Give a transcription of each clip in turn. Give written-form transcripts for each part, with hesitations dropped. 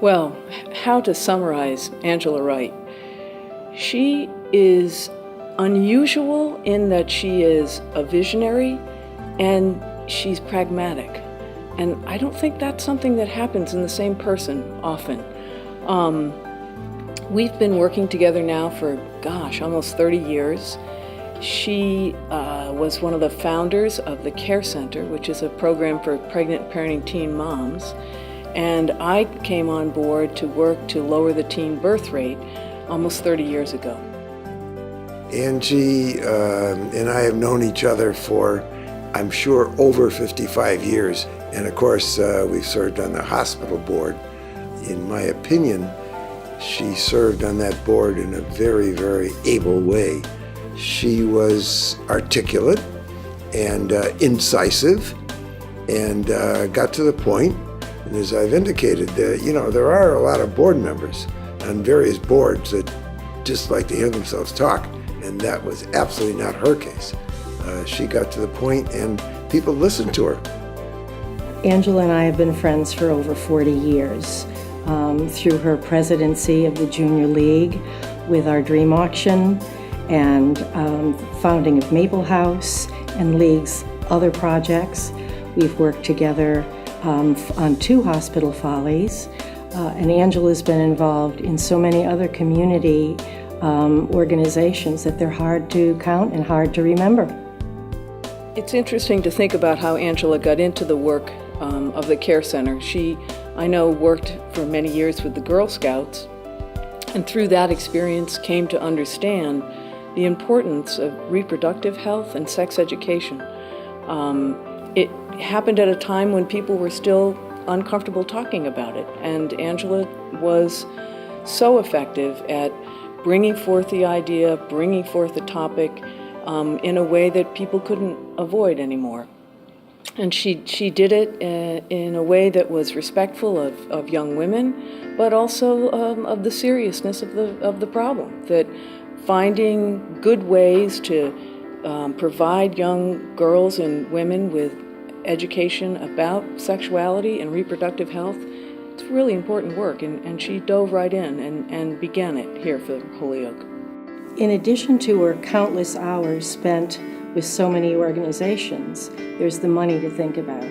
Well, how to summarize Angela Wright? She is unusual in that she is a visionary and she's pragmatic. And I don't think that's something that happens in the same person often. We've been working together now for, almost 30 years. She was one of the founders of the Care Center, which is a program for pregnant parenting teen moms. And I came on board to work to lower the teen birth rate almost 30 years ago. Angie and I have known each other for, I'm sure, over 55 years. And of course, we've served on the hospital board. In my opinion, she served on that board in a very, very able way. She was articulate and incisive and got to the point. And as I've indicated, there are a lot of board members on various boards that just like to hear themselves talk, and that was absolutely not her case. She got to the point and people listened to her. Angela and I have been friends for over 40 years. Through her presidency of the Junior League, with our Dream Auction, and founding of Maple House, and League's other projects. We've worked together on 2 hospital follies, and Angela's been involved in so many other community organizations that they're hard to count and hard to remember. It's interesting to think about how Angela got into the work of the Care Center. She, I know, worked for many years with the Girl Scouts, and through that experience came to understand the importance of reproductive health and sex education. It happened at a time when people were still uncomfortable talking about it, and Angela was so effective at bringing forth the idea, bringing forth the topic in a way that people couldn't avoid anymore. And she did it in a way that was respectful of young women, but also of the seriousness of the problem, that finding good ways to provide young girls and women with education about sexuality and reproductive health, it's really important work, and she dove right in and began it here for Holyoke. In addition to her countless hours spent with so many organizations, there's the money to think about.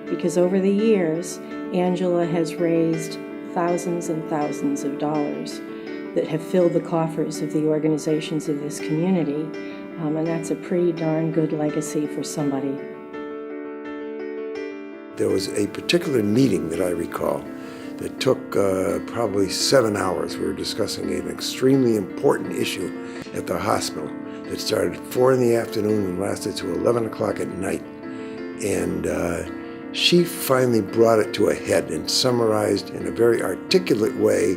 Because over the years, Angela has raised thousands and thousands of dollars that have filled the coffers of the organizations of this community, and that's a pretty darn good legacy for somebody. There was a particular meeting that I recall that took probably 7 hours. We were discussing an extremely important issue at the hospital that started at 4 in the afternoon and lasted to 11 o'clock at night. And she finally brought it to a head and summarized in a very articulate way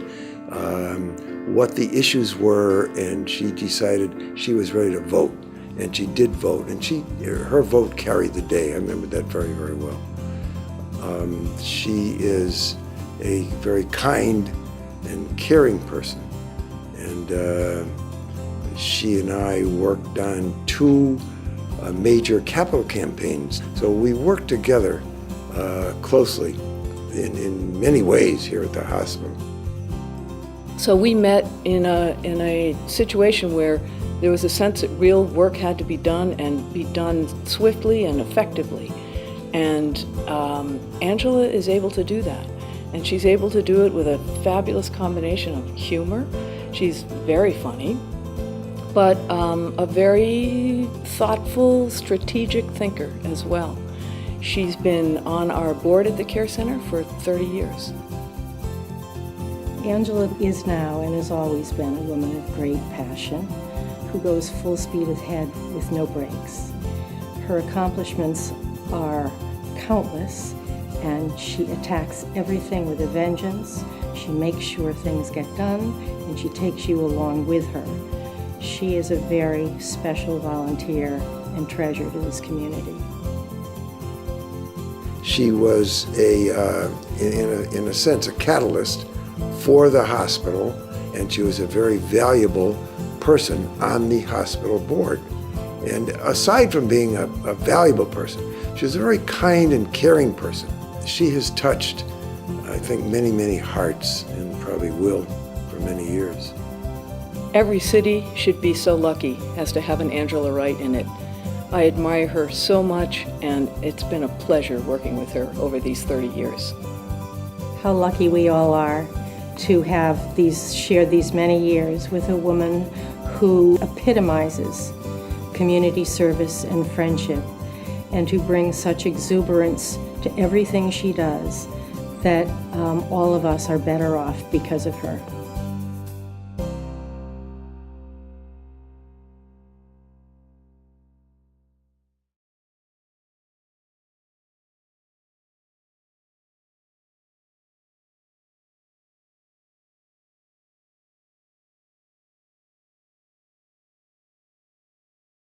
what the issues were, and she decided she was ready to vote. And she did vote, and her vote carried the day. I remember that very, very well. She is a very kind and caring person, and she and I worked on 2 major capital campaigns. So we worked together closely in many ways here at the hospital. So we met in a situation where there was a sense that real work had to be done and be done swiftly and effectively. And Angela is able to do that. And she's able to do it with a fabulous combination of humor. She's very funny, but a very thoughtful, strategic thinker as well. She's been on our board at the Care Center for 30 years. Angela is now and has always been a woman of great passion, who goes full speed ahead with no brakes. Her accomplishments are countless, and she attacks everything with a vengeance. She makes sure things get done, and she takes you along with her. She is a very special volunteer and treasure to this community. She was in a sense, a catalyst for the hospital, and she was a very valuable person on the hospital board. And aside from being a valuable person, she was a very kind and caring person. She has touched I think, many, many hearts, and probably will for many years. Every city should be so lucky as to have an Angela Wright in it. I admire her so much, and it's been a pleasure working with her over these 30 years. How lucky we all are to have shared these many years with a woman who epitomizes community service and friendship, and to bring such exuberance to everything she does that all of us are better off because of her.